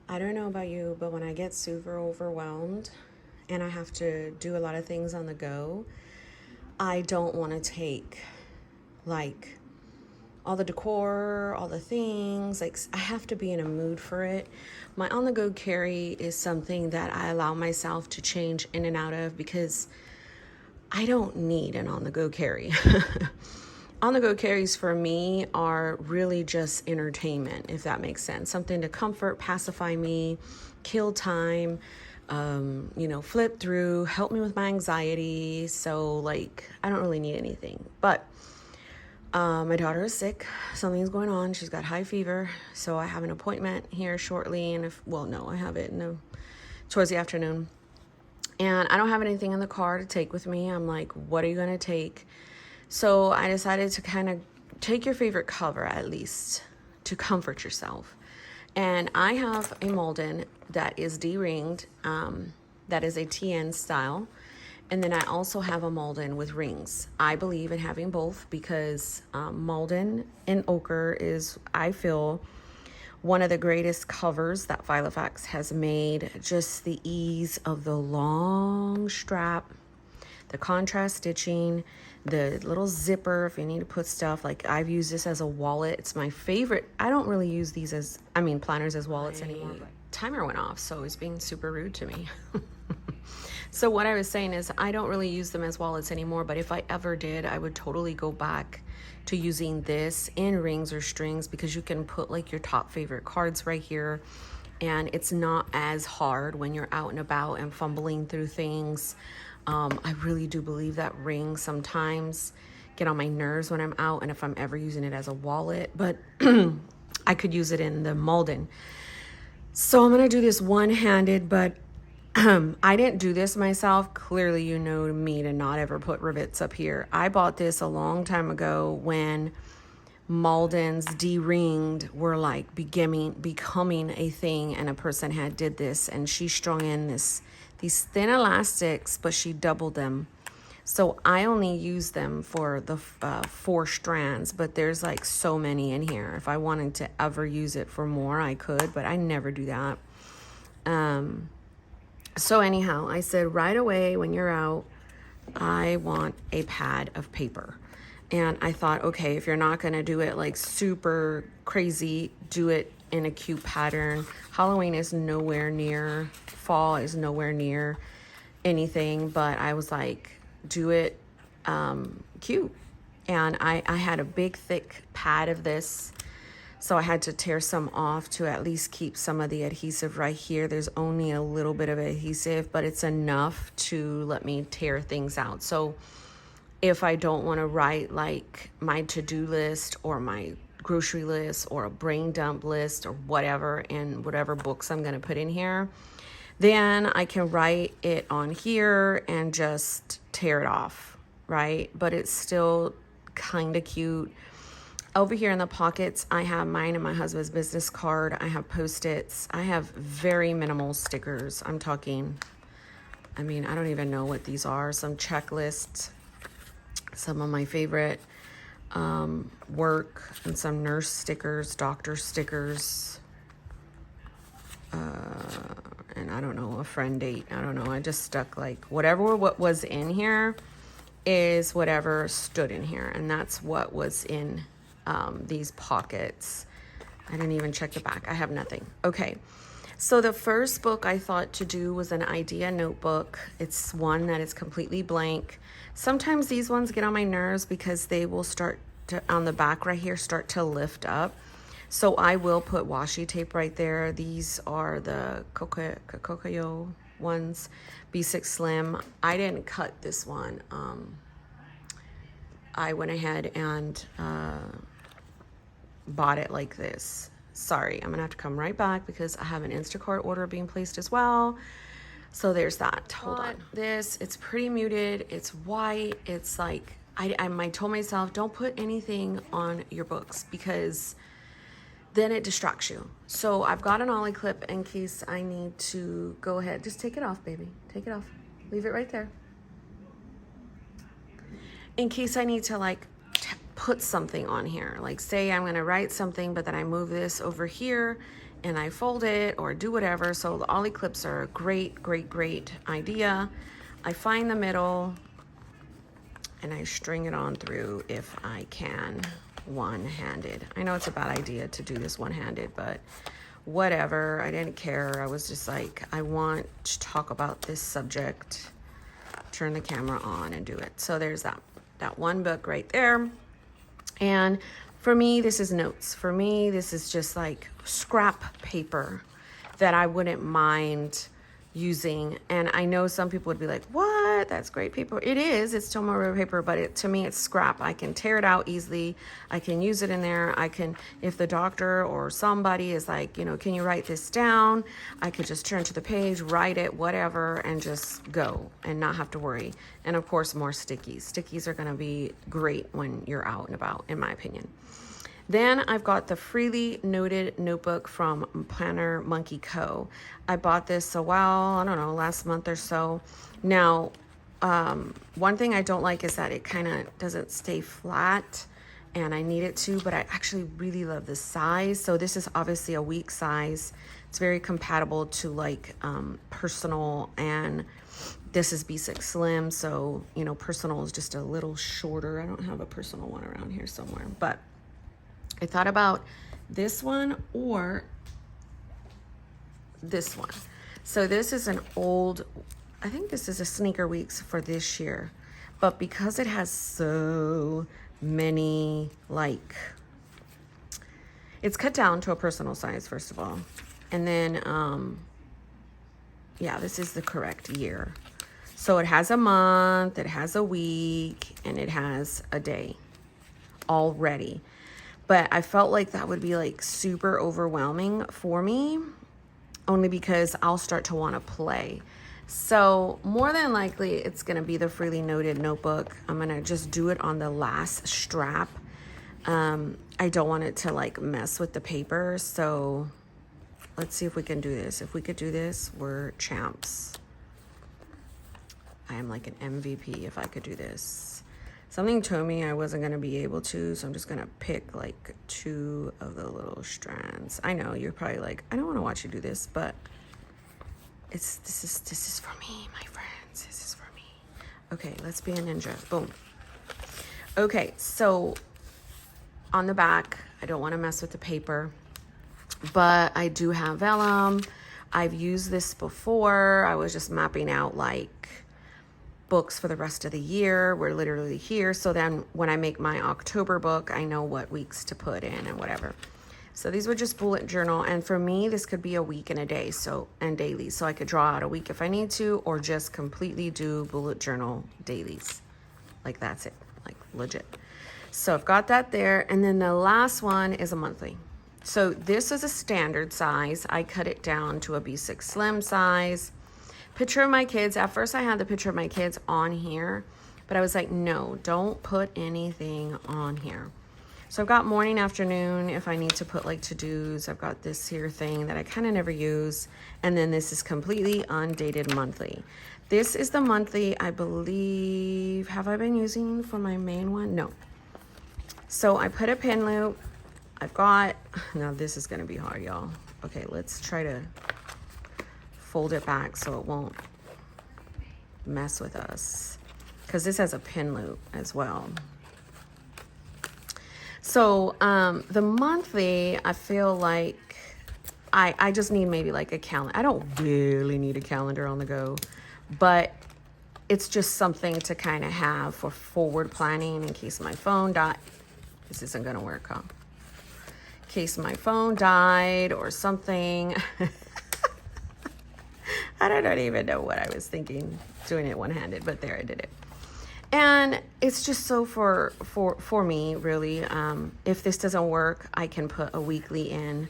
I don't know about you, but when I get super overwhelmed and I have to do a lot of things on the go, I don't want to take like all the decor, all the things. Like, I have to be in a mood for it. My on the go carry is something that I allow myself to change in and out of because I don't need an on the go carry. On the go carries for me are really just entertainment, if that makes sense. Something to comfort, pacify me, kill time, flip through, help me with my anxiety. So, like, I don't really need anything. But my daughter is sick. Something's going on. She's got high fever. So, I have an appointment here shortly. And I have it towards the afternoon. And I don't have anything in the car to take with me. I'm like, what are you going to take? So I decided to kind of take your favorite cover at least to comfort yourself. And I have a Malden that is D-ringed, that is a TN style. And then I also have a Malden with rings. I believe in having both because Malden and ochre is, I feel, one of the greatest covers that Filofax has made. Just the ease of the long strap, the contrast stitching, the little zipper if you need to put stuff. Like, I've used this as a wallet. It's my favorite. I don't really use these planners as wallets anymore. But timer went off, so it's being super rude to me. So what I was saying is I don't really use them as wallets anymore, but if I ever did, I would totally go back to using this in rings or strings because you can put like your top favorite cards right here. And it's not as hard when you're out and about and fumbling through things. I really do believe that rings sometimes get on my nerves when I'm out and if I'm ever using it as a wallet, but I could use it in the Malden. So I'm going to do this one-handed, but I didn't do this myself. Clearly, you know me to not ever put rivets up here. I bought this a long time ago when Malden's D-ringed were like becoming a thing, and a person had did this, and she strung in these thin elastics, but she doubled them. So I only use them for the 4 strands, but there's like so many in here. If I wanted to ever use it for more, I could, but I never do that. So anyhow, I said right away when you're out, I want a pad of paper. And I thought, okay, if you're not going to do it like super crazy, do it in a cute pattern. Halloween is nowhere near, fall is nowhere near anything, but I was like, do it cute. And I had a big thick pad of this, so I had to tear some off to at least keep some of the adhesive right here. There's only a little bit of adhesive, but it's enough to let me tear things out. So if I don't want to write like my to-do list or my grocery list or a brain dump list or whatever in whatever books I'm going to put in here, then I can write it on here and just tear it off, right? But it's still kind of cute. Over here in the pockets, I have mine and my husband's business card. I have Post-its. I have very minimal stickers. I'm talking, I don't even know what these are. Some checklists, some of my favorite work, and some nurse stickers, doctor stickers, and I don't know, a friend date. I don't know. I just stuck like what was in here is whatever stood in here, and that's what was in these pockets. I didn't even check the back. I have nothing. Okay. So the first book I thought to do was an idea notebook. It's one that is completely blank. Sometimes these ones get on my nerves because they will start to, on the back right here, start to lift up. So I will put washi tape right there. These are the Kokoyo ones, B6 Slim. I didn't cut this one. I went ahead and bought it like this. Sorry, I'm gonna have to come right back because I have an Instacart order being placed as well. So there's that. Hold on. It's pretty muted. It's white. It's like, I told myself, don't put anything on your books because then it distracts you. So I've got an ollie clip in case I need to go ahead. Just take it off, baby. Take it off. Leave it right there. In case I need to like put something on here, like say I'm going to write something, but then I move this over here and I fold it or do whatever. So the ollie clips are a great idea. I find the middle and I string it on through if I can, one-handed. I know it's a bad idea to do this one-handed, but whatever, I didn't care. I was just like, I want to talk about this subject, turn the camera on and do it. So there's that one book right there. And for me, this is notes. For me, this is just like scrap paper that I wouldn't mind using. And I know some people would be like, what? That's great paper. It is. It's still more rubber paper, but to me, it's scrap. I can tear it out easily. I can use it in there. I can, if the doctor or somebody is like, you know, can you write this down? I could just turn to the page, write it, whatever, and just go and not have to worry. And of course, more stickies. Stickies are going to be great when you're out and about, in my opinion. Then I've got the Freely Noted notebook from Planner Monkey Co. I bought this I don't know, last month or so. Now, one thing I don't like is that it kind of doesn't stay flat, and I need it to, but I actually really love the size. So this is obviously a week size. It's very compatible to like personal, and this is B6 Slim. So, you know, personal is just a little shorter. I don't have a personal one around here somewhere, but I thought about this one or this one. So this is an old, I think this is a Sneaker Weeks for this year, but because it has so many, like, it's cut down to a personal size, first of all. And then, yeah, this is the correct year. So it has a month, it has a week, and it has a day already. But I felt like that would be like super overwhelming for me, only because I'll start to want to play. So more than likely, it's going to be the Freely Noted notebook. I'm going to just do it on the last strap. I don't want it to like mess with the paper. So let's see if we can do this. If we could do this, we're champs. I am like an MVP if I could do this. Something told me I wasn't going to be able to, so I'm just going to pick like 2 of the little strands. I know you're probably like, I don't want to watch you do this, but this is for me, my friends. This is for me. Okay, let's be a ninja. Boom. Okay, so on the back, I don't want to mess with the paper, but I do have vellum. I've used this before. I was just mapping out like books for the rest of the year. We're literally here. So then when I make my October book, I know what weeks to put in and whatever. So these were just bullet journal. And for me, this could be a week and a day. And daily. So I could draw out a week if I need to, or just completely do bullet journal dailies. Like that's it, like legit. So I've got that there. And then the last one is a monthly. So this is a standard size. I cut it down to a B6 Slim size. Picture of my kids. At first I had the picture of my kids on here, but I was like, no, don't put anything on here. So I've got morning, afternoon, if I need to put like to-dos. I've got this here thing that I kind of never use. And then this is completely undated monthly. This is the monthly, I believe, have I been using for my main one? No. So I put a pin loop. Now this is gonna be hard, y'all. Okay, let's try to fold it back so it won't mess with us, because this has a pin loop as well. So the monthly, I feel like I just need maybe like a calendar. I don't really need a calendar on the go, but it's just something to kind of have for forward planning in case my phone died. This isn't gonna work, huh? In case my phone died or something. I don't even know what I was thinking doing it one-handed, but there I did it. And it's just so for me, really. If this doesn't work, I can put a weekly in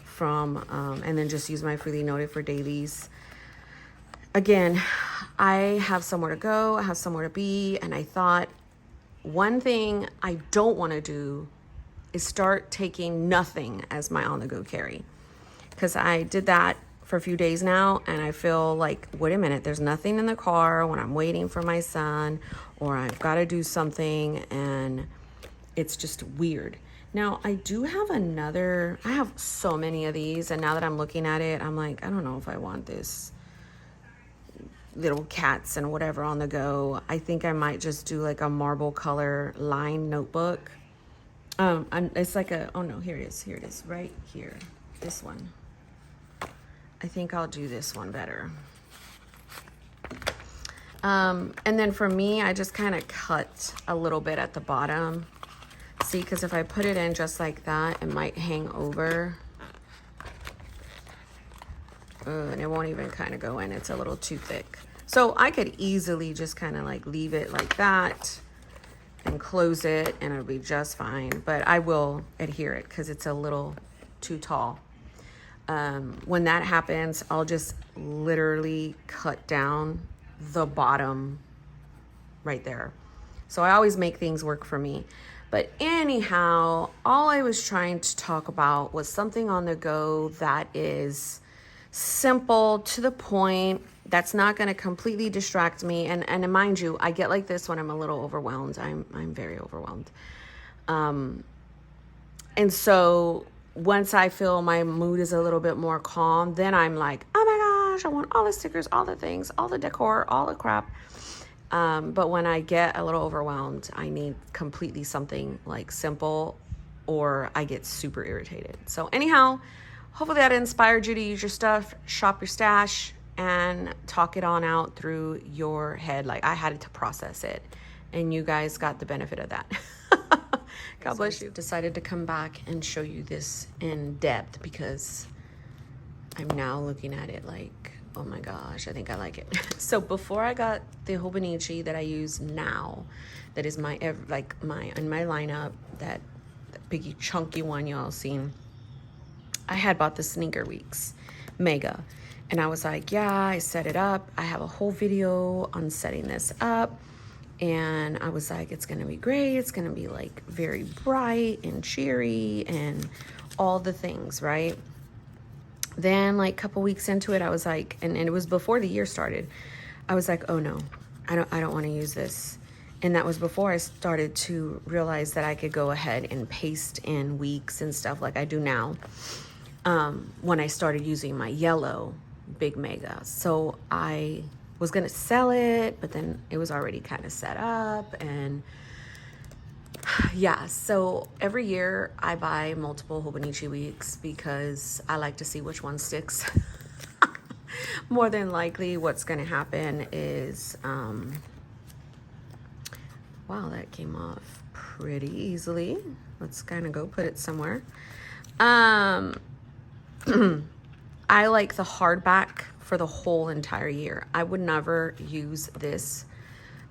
from, and then just use my Freely Noted for dailies. Again, I have somewhere to go, I have somewhere to be, and I thought one thing I don't want to do is start taking nothing as my on-the-go carry, because I did that for a few days now, and I feel like, wait a minute, there's nothing in the car when I'm waiting for my son, or I've got to do something, and it's just weird. Now, I do have I have so many of these, and now that I'm looking at it, I'm like, I don't know if I want this little cats and whatever on the go. I think I might just do like a marble color lined notebook. It's like oh no, here it is, right here, this one. I think I'll do this one better. And then for me, I just kind of cut a little bit at the bottom. See, because if I put it in just like that, it might hang over. And it won't even kind of go in. It's a little too thick. So I could easily just kind of like leave it like that and close it and it'll be just fine. But I will adhere it because it's a little too tall. When that happens, I'll just literally cut down the bottom right there. So I always make things work for me. But anyhow, all I was trying to talk about was something on the go that is simple, to the point, that's not going to completely distract me. And mind you, I get like this when I'm a little overwhelmed. I'm very overwhelmed. And so once I feel my mood is a little bit more calm, then I'm like, oh my gosh, I want all the stickers, all the things, all the decor, all the crap. But when I get a little overwhelmed, I need completely something like simple, or I get super irritated. So anyhow, hopefully that inspired you to use your stuff, shop your stash, and talk it on out through your head. Like I had to process it, and you guys got the benefit of that. God bless you. Decided to come back and show you this in depth because I'm now looking at it like, oh my gosh, I think I like it. So before I got the Hobonichi that I use now, that is in my lineup, that biggie chunky one y'all seen, I had bought the Sneaker Weeks Mega. And I was like, yeah, I set it up. I have a whole video on setting this up. And I was like, it's gonna be great. It's gonna be like very bright and cheery and all the things, right? Then like a couple weeks into it, I was like, and it was before the year started, I was like, oh no, I don't want to use this. And that was before I started to realize that I could go ahead and paste in weeks and stuff like I do now. When I started using my yellow Big Mega. So I was gonna sell it, but then it was already kind of set up, and yeah, so every year I buy multiple Hobonichi Weeks because I like to see which one sticks. More than likely what's going to happen is, wow, that came off pretty easily. Let's kind of go put it somewhere. I like the hardback for the whole entire year. I would never use this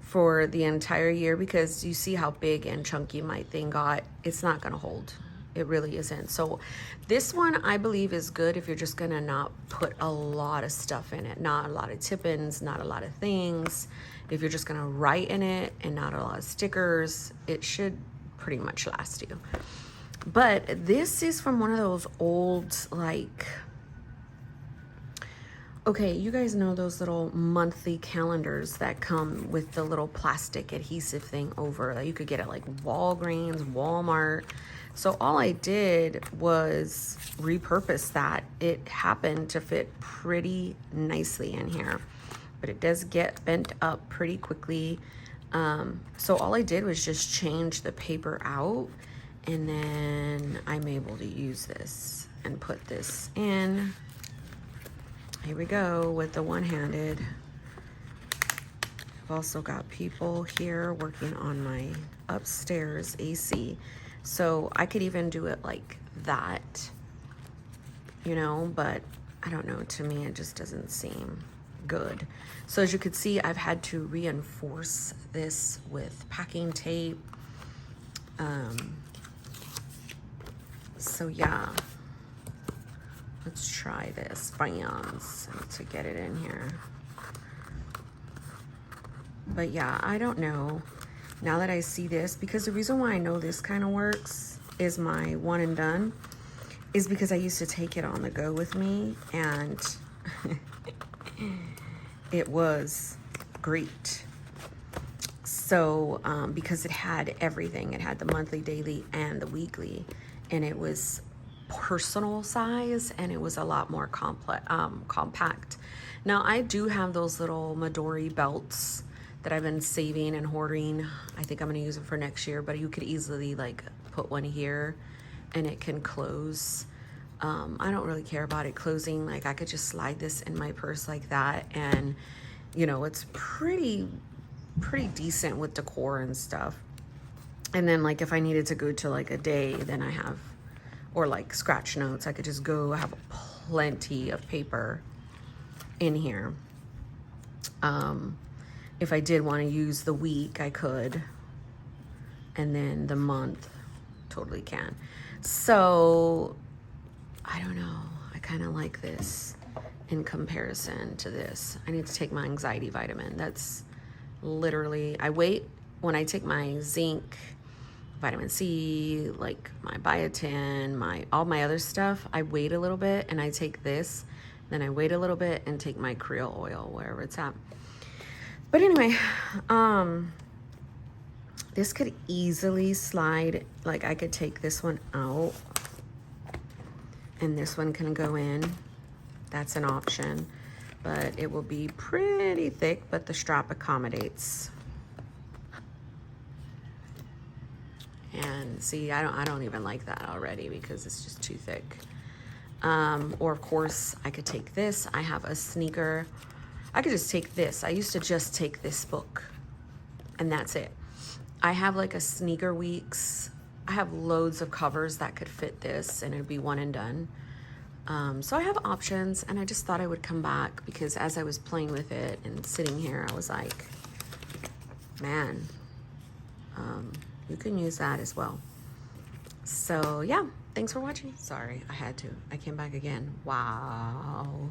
for the entire year because you see how big and chunky my thing got. It's not gonna hold. It really isn't. So this one I believe is good if you're just gonna not put a lot of stuff in it, not a lot of tip-ins, not a lot of things. If you're just gonna write in it and not a lot of stickers, it should pretty much last you. But this is from one of those old, like, okay, you guys know those little monthly calendars that come with the little plastic adhesive thing over that you could get at like Walgreens, Walmart. So all I did was repurpose that. It happened to fit pretty nicely in here, but it does get bent up pretty quickly. So all I did was just change the paper out, and then I'm able to use this and put this in. Here we go with the one-handed. I've also got people here working on my upstairs AC. So I could even do it like that, you know, but I don't know, to me it just doesn't seem good. So as you can see, I've had to reinforce this with packing tape. So yeah. Let's try this, bam, to get it in here. But yeah, I don't know. Now that I see this, because the reason why I know this kind of works is my one and done, is because I used to take it on the go with me, and it was great. So because it had everything, it had the monthly, daily, and the weekly, and it was personal size, and it was a lot more compact. Now I do have those little Midori belts that I've been saving and hoarding. I think I'm going to use them for next year, but you could easily like put one here and it can close. I don't really care about it closing. Like I could just slide this in my purse like that, and you know, it's pretty decent with decor and stuff. And then like if I needed to go to like a day, then I have, or like scratch notes, I could just go have plenty of paper in here. If I did want to use the week, I could, and then the month, totally can. So I don't know, I kind of like this in comparison to this. I need to take my anxiety vitamin. That's literally, I wait when I take my zinc, vitamin C, like my biotin, all my other stuff, I wait a little bit and I take this, then I wait a little bit and take my Creole oil, wherever it's at. But anyway, this could easily slide, like I could take this one out and this one can go in. That's an option, but it will be pretty thick, but the strap accommodates. And see, I don't even like that already because it's just too thick. Or of course I could take this. I have a sneaker. I could just take this. I used to just take this book and that's it. I have like a Sneaker Weeks. I have loads of covers that could fit this and it'd be one and done. So I have options, and I just thought I would come back because as I was playing with it and sitting here, I was like, man, you can use that as well. So yeah, thanks for watching. Sorry, I had to. I came back again. Wow.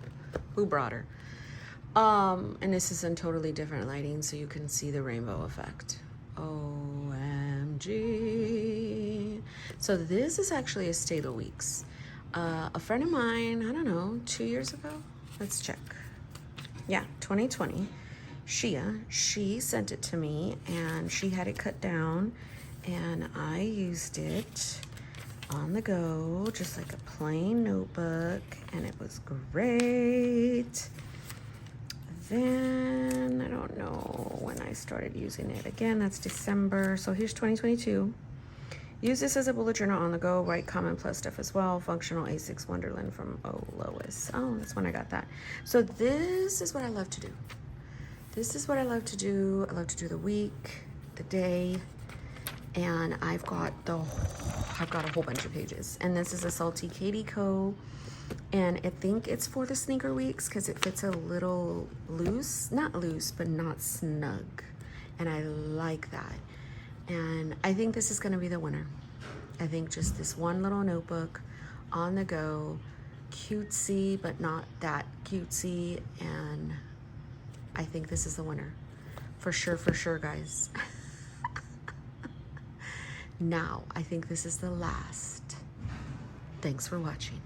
Who brought her? And this is in totally different lighting, so you can see the rainbow effect. OMG. So this is actually a Stalo Weeks. A friend of mine, I don't know, 2 years ago? Let's check. Yeah, 2020. She sent it to me, and she had it cut down, and I used it on the go, just like a plain notebook, and it was great. Then, I don't know when I started using it. Again, that's December, so here's 2022. Use this as a bullet journal on the go, write common plus stuff as well. Functional A6 Wonderland from Lois. Oh, that's when I got that. So this is what I love to do. This is what I love to do. I love to do the week, the day, and I've got a whole bunch of pages. And this is a Salty Katie Co. And I think it's for the Sneaker Weeks because it fits a little loose, not loose, but not snug. And I like that. And I think this is going to be the winner. I think just this one little notebook on the go, cutesy, but not that cutesy. And I think this is the winner. For sure, guys. Now, I think this is the last. Thanks for watching.